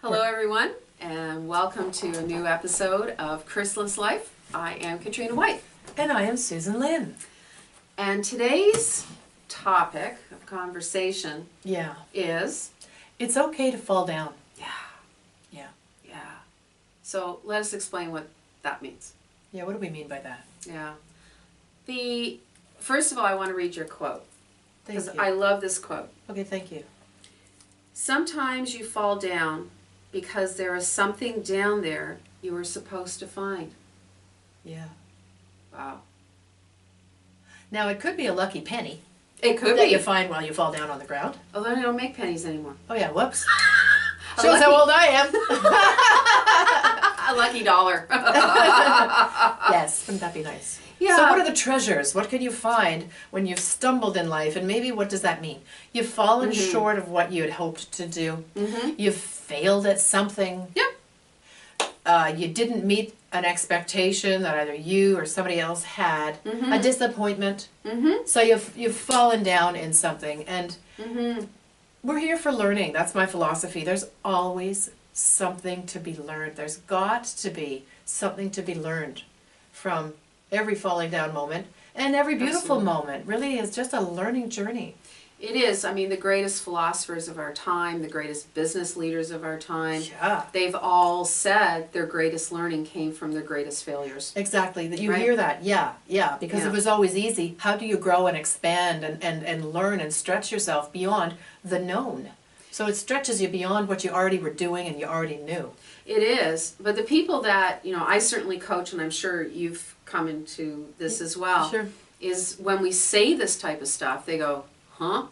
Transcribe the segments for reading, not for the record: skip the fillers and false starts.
Hello everyone, and welcome to a new episode of Crysalyst Life. I am Katrina White. And I am Susan Lynne. And today's topic of conversation is... It's okay to fall down. Yeah. So let us explain what that means. Yeah, what do we mean by that? Yeah. First of all, I want to read your quote. Thank Because you. I love this quote. Okay, thank you. Sometimes you fall down because there is something down there you were supposed to find. Yeah. Wow. Now, it could be a lucky penny. It could that be. you find while you fall down on the ground. Although they don't make pennies anymore. Oh yeah, whoops. A Shows how old I am. A lucky dollar. Yes, wouldn't that be nice? Yeah. So what are the treasures? What can you find when you've stumbled in life? And maybe what does that mean? You've fallen short of what you had hoped to do. You've failed at something. Yep. You didn't meet an expectation that either you or somebody else had. A disappointment. So you've fallen down in something. And we're here for learning. That's my philosophy. There's always something to be learned. There's got to be something to be learned from every falling down moment and every beautiful moment. Really is just a learning journey. It is. I mean, the greatest philosophers of our time, the greatest business leaders of our time, they've all said their greatest learning came from their greatest failures. Exactly. That you hear that. Yeah. Because it was always easy. How do you grow and expand and learn and stretch yourself beyond the known? So it stretches you beyond what you already were doing and you already knew. It is. But the people that, I certainly coach, and I'm sure you've come into this as well, is when we say this type of stuff, they go, huh?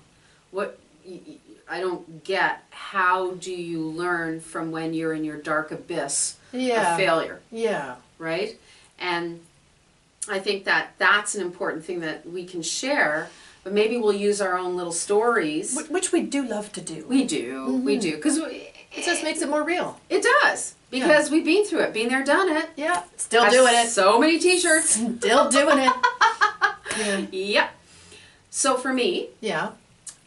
What? I don't get. How do you learn from when you're in your dark abyss of failure? Yeah. Right? And I think that that's an important thing that we can share, but maybe we'll use our own little stories. Which we do love to do. We do. We do. Because it just makes it more real. It does. Because we've been through it. Been there, done it. Yeah. Still doing it. So many t-shirts. Still doing it. Yep. So for me,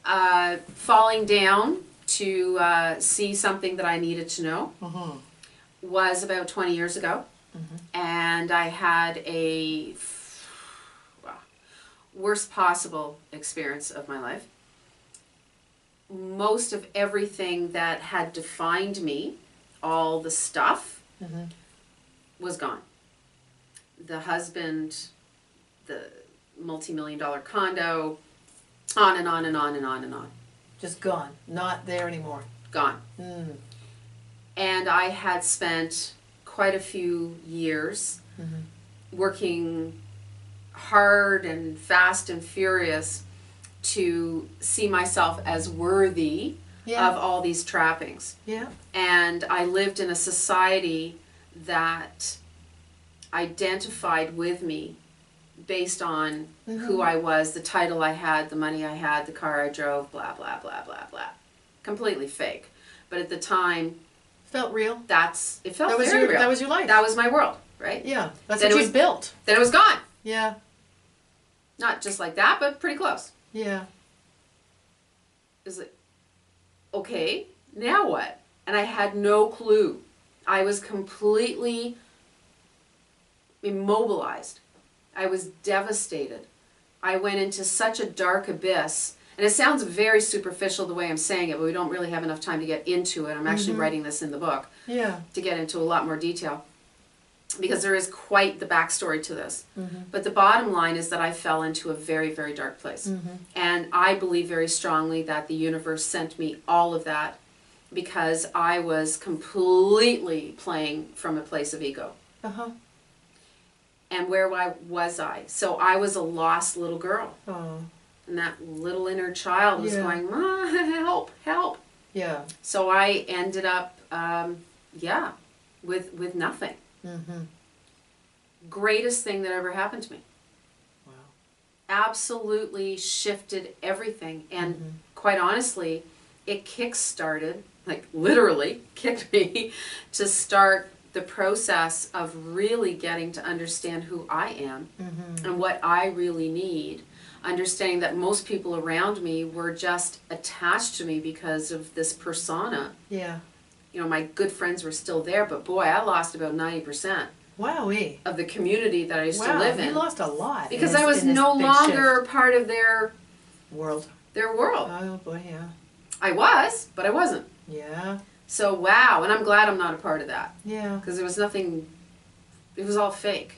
falling down to see something that I needed to know was about 20 years ago. And I had a worst possible experience of my life. Most of everything that had defined me, all the stuff, was gone. The husband, the multi-million-dollar condo, on and on and on and on and on. Just gone. Not there anymore. Gone. And I had spent quite a few years working hard and fast and furious to see myself as worthy of all these trappings. And I lived in a society that identified with me based on who I was, the title I had, the money I had, the car I drove, blah, blah, blah, blah, blah. Completely fake. But at the time... Felt real? It felt very real. That was your life. That was my world, right? Yeah. That's what you built. Then it was gone. Yeah. Not just like that, but pretty close. Yeah. It was like, okay, now what? And I had no clue. I was completely immobilized. I was devastated. I went into such a dark abyss. And it sounds very superficial the way I'm saying it, but we don't really have enough time to get into it. I'm actually writing this in the book to get into a lot more detail. Because there is quite the backstory to this. But the bottom line is that I fell into a very, very dark place. And I believe very strongly that the universe sent me all of that because I was completely playing from a place of ego. And where was I? So I was a lost little girl. And that little inner child was going, Ma, help, help. Yeah. So I ended up, with nothing. Greatest thing that ever happened to me. Wow. Absolutely shifted everything. And quite honestly, it kick-started, like literally kicked me to start the process of really getting to understand who I am and what I really need. Understanding that most people around me were just attached to me because of this persona. you know, my good friends were still there, but boy, I lost about 90% Wowee. of the community that I used to live in. You lost a lot. Because I was no longer part of their world. Oh boy, yeah. I was, but I wasn't. Yeah. So wow, and I'm glad I'm not a part of that. Yeah. Because there was nothing, it was all fake.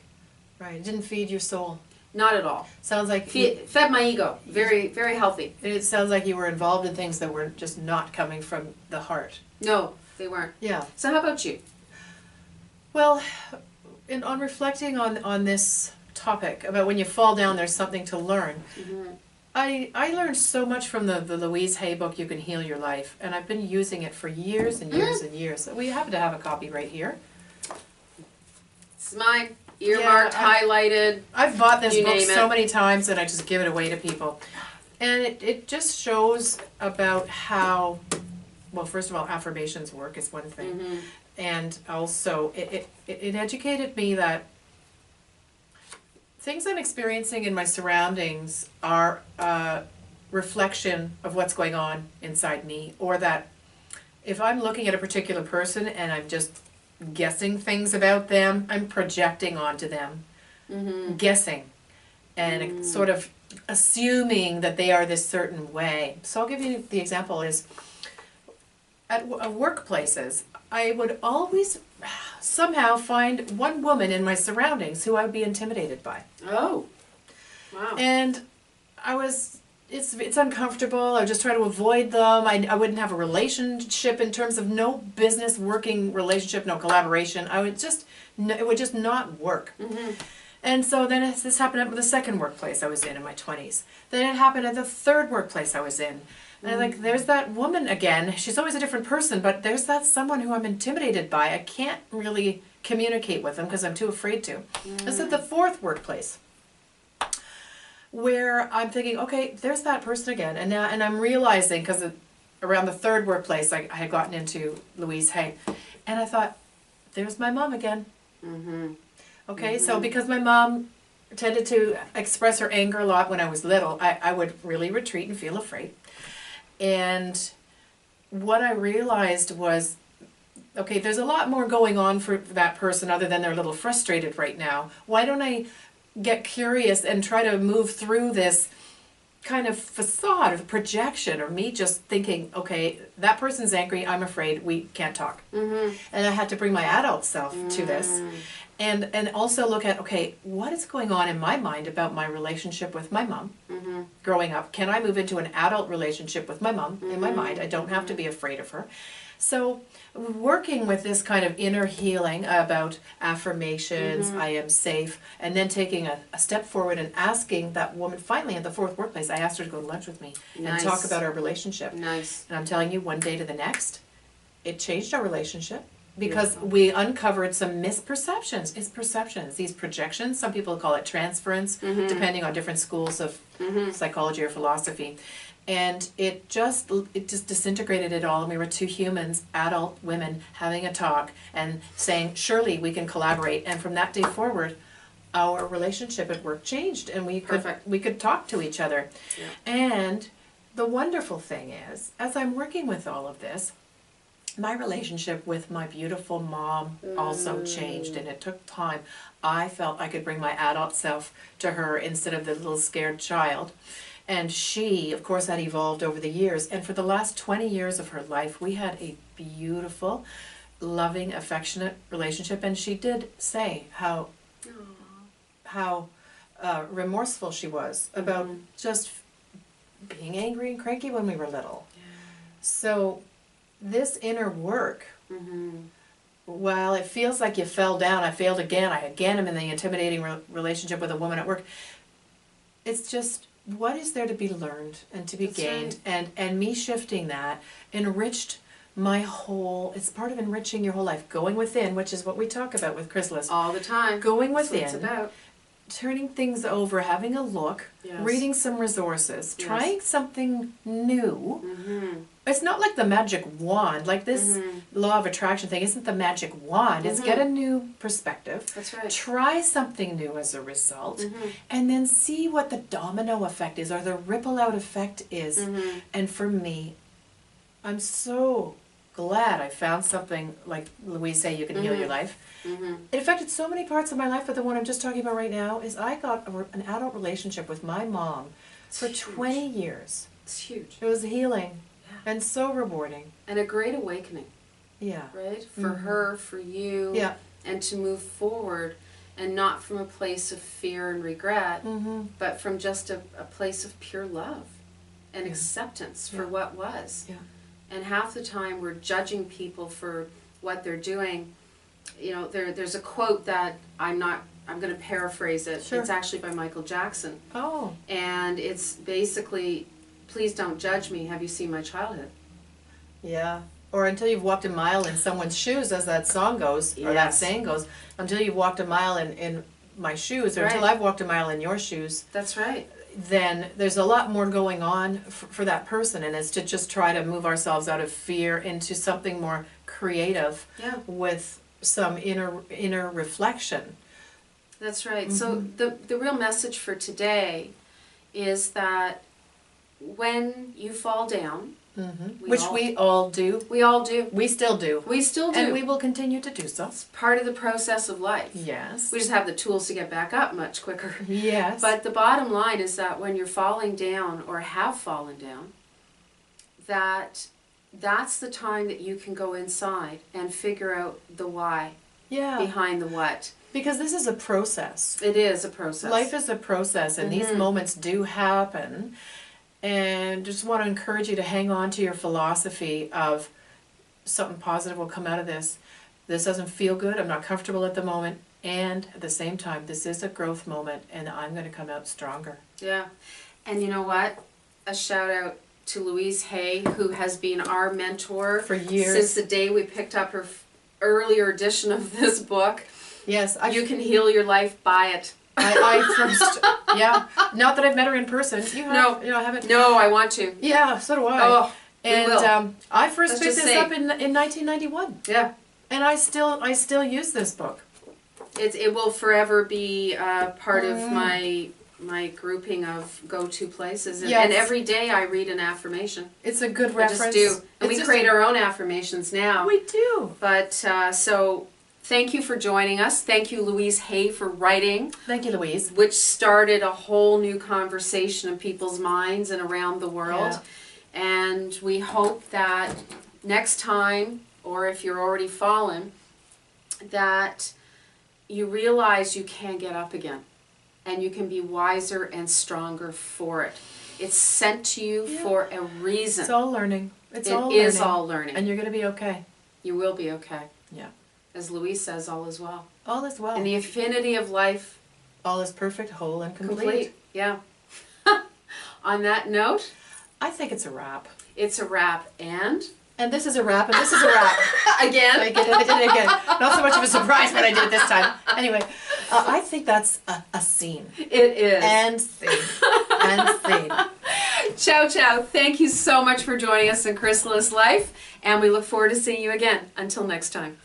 Right, it didn't feed your soul. Not at all. Sounds like... Fed my ego. Very, very healthy. It sounds like you were involved in things that were just not coming from the heart. No, they weren't. Yeah. So how about you? Well, on reflecting on this topic, about when you fall down, there's something to learn. Mm-hmm. I learned so much from the Louise Hay book, You Can Heal Your Life, and I've been using it for years and years and years. We happen to have a copy right here. It's mine. Earmarked, highlighted. I've bought this book so many times and I just give it away to people. And it just shows about how, well, first of all, affirmations work is one thing. Mm-hmm. And also, it educated me that things I'm experiencing in my surroundings are a reflection of what's going on inside me. Or that if I'm looking at a particular person and I'm just guessing things about them, I'm projecting onto them, guessing, and sort of assuming that they are this certain way. So I'll give you the example is, at workplaces, I would always somehow find one woman in my surroundings who I would be intimidated by. Oh, wow. And it's uncomfortable. I just try to avoid them. I wouldn't have a relationship in terms of no business working relationship, no collaboration. It would just not work. Mm-hmm. And so then this happened at the second workplace I was in my 20s. Then it happened at the third workplace I was in. And I'm like, there's that woman again. She's always a different person, but there's that someone who I'm intimidated by. I can't really communicate with them because I'm too afraid to. This is the fourth workplace, where I'm thinking, okay, there's that person again, and I'm realizing, because around the third workplace I had gotten into Louise Hay, and I thought, there's my mom again. Mm-hmm. Okay, so because my mom tended to express her anger a lot when I was little, I would really retreat and feel afraid. And what I realized was, okay, there's a lot more going on for that person other than they're a little frustrated right now. Why don't I get curious and try to move through this kind of facade of projection, or me just thinking, okay, that person's angry, I'm afraid, we can't talk. Mm-hmm. And I had to bring my adult self to this. And also look at, okay, what is going on in my mind about my relationship with my mom growing up? Can I move into an adult relationship with my mom in my mind? I don't have to be afraid of her. So working with this kind of inner healing about affirmations, I am safe, and then taking a step forward and asking that woman, finally at the fourth workplace, I asked her to go to lunch with me and talk about our relationship. Nice. And I'm telling you, one day to the next, it changed our relationship. Because we uncovered some misperceptions. It's perceptions, these projections. Some people call it transference, depending on different schools of psychology or philosophy. And it just disintegrated it all. And we were two humans, adult women, having a talk and saying, surely we can collaborate. And from that day forward, our relationship at work changed, and we could talk to each other. Yeah. And the wonderful thing is, as I'm working with all of this, my relationship with my beautiful mom also changed, and it took time. I felt I could bring my adult self to her instead of the little scared child. And she, of course, had evolved over the years. And for the last 20 years of her life, we had a beautiful, loving, affectionate relationship. And she did say how remorseful she was about just being angry and cranky when we were little. Yeah. So this inner work, while it feels like you fell down, I failed again, I again am in the intimidating relationship with a woman at work, it's just, what is there to be learned and to be gained? Right. And me shifting that enriched my whole, it's part of enriching your whole life. Going within, which is what we talk about with Crysalyst. All the time. Going within. That's what it's about. Turning things over, having a look, reading some resources, trying something new. It's not like the magic wand, like this law of attraction thing isn't the magic wand. It's get a new perspective. That's right. Try something new as a result, and then see what the domino effect is, or the ripple out effect is. And for me, I'm so glad I found something like Louise say, you can heal your life. It affected so many parts of my life, but the one I'm just talking about right now is I got an adult relationship with my mom for 20 years. It's huge. It was healing and so rewarding. And a great awakening. Yeah. Right? For her, for you. Yeah. And to move forward, and not from a place of fear and regret, but from just a place of pure love and acceptance for what was. Yeah. And half the time we're judging people for what they're doing. You know, there's a quote that I'm going to paraphrase it. Sure. It's actually by Michael Jackson. Oh. And it's basically, please don't judge me. Have you seen my childhood? Yeah. Or until you've walked a mile in someone's shoes, as that song goes, or that saying goes, until you've walked a mile in my shoes, or until I've walked a mile in your shoes. That's right. Then there's a lot more going on for that person, and it's to just try to move ourselves out of fear into something more creative with some inner reflection. That's right. So the real message for today is that when you fall down, which we all do. We all do. We still do. We still do. And we will continue to do so. It's part of the process of life. Yes. We just have the tools to get back up much quicker. Yes. But the bottom line is that when you're falling down or have fallen down, that's the time that you can go inside and figure out the why behind the what. Because this is a process. It is a process. Life is a process, and these moments do happen. And just want to encourage you to hang on to your philosophy of something positive will come out of this. This doesn't feel good. I'm not comfortable at the moment. And at the same time, this is a growth moment, and I'm going to come out stronger. Yeah. And you know what? A shout out to Louise Hay, who has been our mentor for years. Since the day we picked up her earlier edition of this book. Yes. You Can Heal Your Life. Buy it. I first, not that I've met her in person. You have? No. You know, I haven't. No, I want to. Yeah, so do I. Oh, and I first picked this up in 1991. Yeah. And I still use this book. It will forever be part of my grouping of go-to places. And, and every day I read an affirmation. It's a good reference. I just do. And we create our own affirmations now. We do. But so thank you for joining us. Thank you, Louise Hay, for writing. Thank you, Louise. Which started a whole new conversation in people's minds and around the world. Yeah. And we hope that next time, or if you're already fallen, that you realize you can get up again. And you can be wiser and stronger for it. It's sent to you for a reason. It's all learning. It is all learning. And you're going to be okay. You will be okay. Yeah. As Louise says, all is well. All is well. In the infinity of life. All is perfect, whole, and complete. Yeah. On that note, I think it's a wrap. It's a wrap. And this is a wrap, and this is a wrap. Again? I did it again. Not so much of a surprise, but I did it this time. Anyway, I think that's a scene. It is. And scene. And scene. Ciao, ciao. Thank you so much for joining us in Crysalyst Life, and we look forward to seeing you again. Until next time.